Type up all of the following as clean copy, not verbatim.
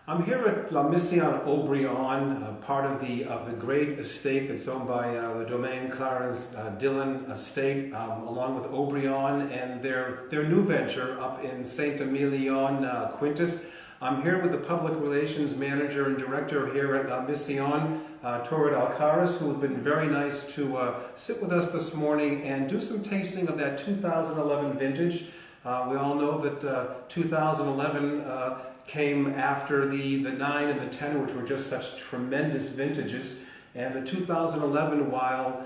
I'm here at Mission Haut Brion, part of the great estate that's owned by the Domaine Clarence Dillon estate, along with Haut Brion and their new venture up in Saint-Emilion, Quintus. I'm here with the public relations manager and director here at Mission, Turid Hoel Alcaras, who has been very nice to sit with us this morning and do some tasting of that 2011 vintage. We all know that 2011 came after the 9 and the 10, which were just such tremendous vintages. And the 2011, while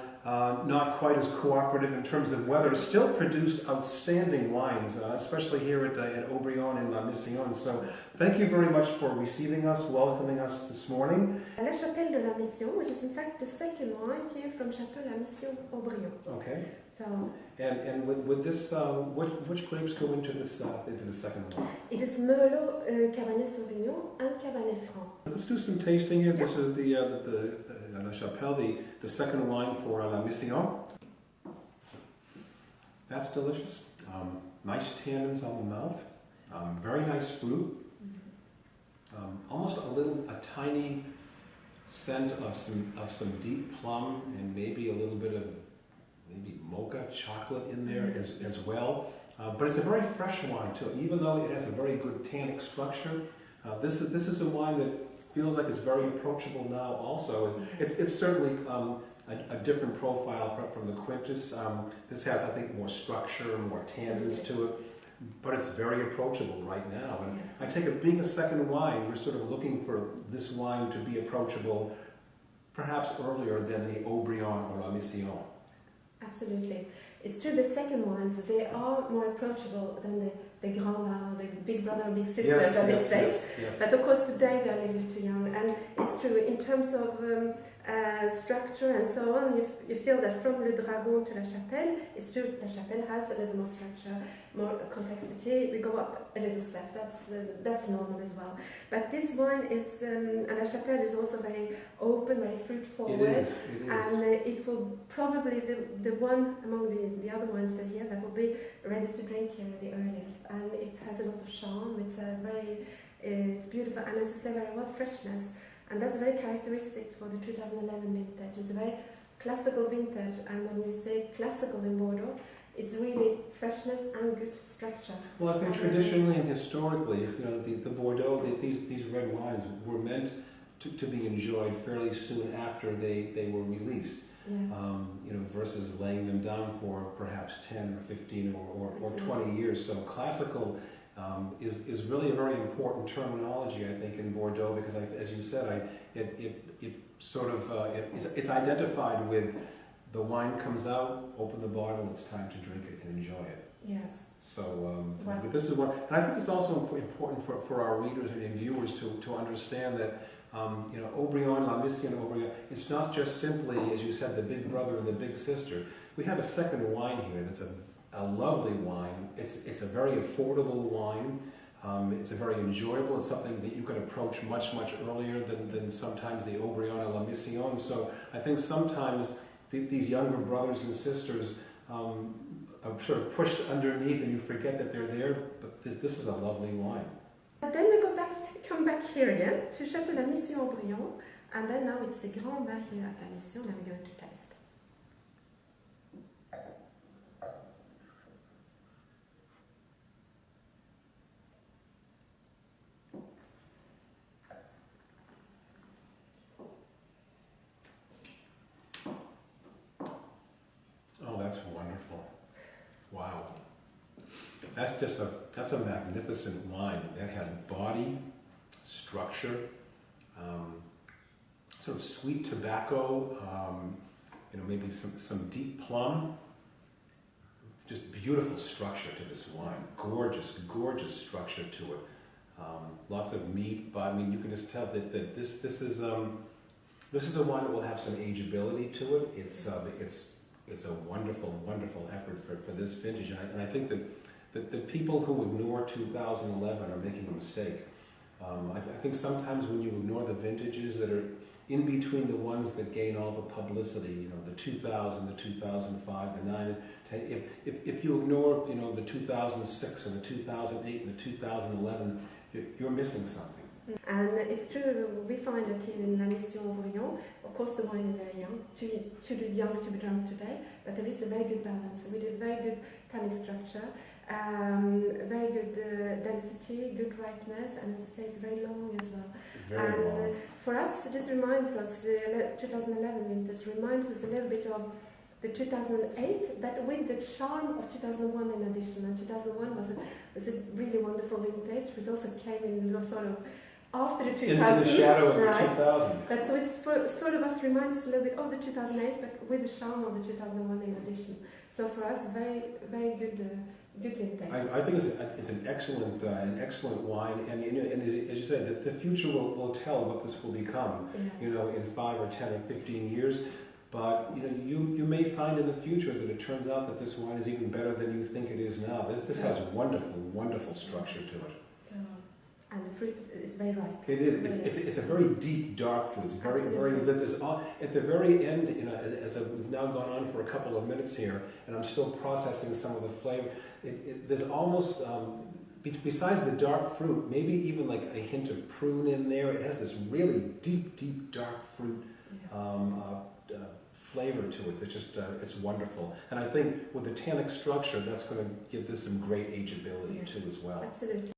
not quite as cooperative in terms of weather, still produced outstanding wines, especially here at Haut Brion and Mission. So thank you very much for receiving us, welcoming us this morning. La Chapelle de la Mission, which is in fact the second wine here from Chateau La Mission Haut Brion. Okay. So, and with this, which grapes go into the second one? It is Merlot, Cabernet Sauvignon, and Cabernet Franc. Let's do some tasting here. Yeah. This is the La Chapelle, the second wine for La Mission. That's delicious. Nice tannins on the mouth. Very nice fruit. Almost a tiny scent of some deep plum and maybe a little bit of mocha chocolate in there as well. But it's a very fresh wine too, even though it has a very good tannic structure. This is a wine that feels like it's very approachable now also. It's certainly a different profile from the Quintus. This has, I think, more structure and more tannins to it, but it's very approachable right now. And I take it, being a second wine, we're sort of looking for this wine to be approachable perhaps earlier than the Haut Brion or La Mission. Absolutely. It's true, the second ones, they are more approachable than the Grand Vin, the big brother, big sister that they say. Yes. But of course today they're a little bit too young. And it's true, in terms of structure and so on, you feel that from Le Dragon to La Chapelle, it's true, La Chapelle has a little more structure, more complexity. We go up a little step, that's normal as well. But this wine is, and La Chapelle is also very open, very fruit forward. It is. And it will probably the one among the other ones that here that will be ready to drink here the earliest. And it has a lot of charm, it's beautiful, and as you say, very well freshness. And that's very characteristic for the 2011 vintage. It's a very classical vintage, and when we say classical in Bordeaux, it's really freshness and good structure. Well, I think traditionally and historically, the Bordeaux, these red wines were meant to be enjoyed fairly soon after they were released. Yes. Versus laying them down for perhaps 10 or 15 or 20 years. So classical is really a very important terminology, I think, in Bordeaux, because as you said, it's identified with the wine comes out, open the bottle, it's time to drink it and enjoy it. Yes. So this is one, and I think it's also important for our readers and viewers to understand that Haut Brion, La Mission Haut Brion, it's not just simply, as you said, the big brother and the big sister. We have a second wine here that's a lovely wine. It's a very affordable wine. It's a very enjoyable. It's something that you can approach much earlier than sometimes the Haut Brion or La Mission. So I think sometimes these younger brothers and sisters are sort of pushed underneath and you forget that they're there, but this is a lovely wine. And then we come back here again to Chateau La Mission Haut Brion, and then now it's the Grand Vin here at La Mission that we're going to taste. Oh, that's wonderful. Wow. That's a magnificent wine. That has body, structure, sort of sweet tobacco, maybe some deep plum. Just beautiful structure to this wine. Gorgeous structure to it. Lots of meat, but I mean, you can just tell that this is a wine that will have some ageability to it. It's a wonderful effort for this vintage, and I think that the people who ignore 2011 are making a mistake. I think sometimes when you ignore the vintages that are in between the ones that gain all the publicity, the 2000, the 2005, the 9, 10, if you ignore, the 2006 or the 2008 and the 2011, you're missing something. And it's true, we find that here in Mission Haut Brion, of course the wine is very young, too young to be drunk today, but there is a very good balance. We did very good tannic structure, very good density, good ripeness, and as I say, it's very long as well. Very long. For us, this reminds us, the 2011 vintage reminds us a little bit of the 2008, but with the charm of 2001 in addition. And 2001 was a really wonderful vintage, which also came in sort of after the 2000. In the shadow of right. the 2000. But so it's sort of us reminds us a little bit of the 2008, but with the charm of the 2001 in addition. So for us, very, very good vintage. I think it's an excellent wine, and as you said, the future will tell what this will become. Yes. In 5 or 10 or 15 years. But you may find in the future that it turns out that this wine is even better than you think it is now. This has wonderful structure to it. And the fruit is very ripe. It is. It's a very deep, dark fruit. It's very. At the very end, as we've now gone on for a couple of minutes here, and I'm still processing some of the flavor. There's almost, besides the dark fruit, maybe even like a hint of prune in there. It has this really deep, dark fruit. Flavor to it that's just it's wonderful, and I think with the tannic structure that's going to give this some great ageability too as well. Absolutely.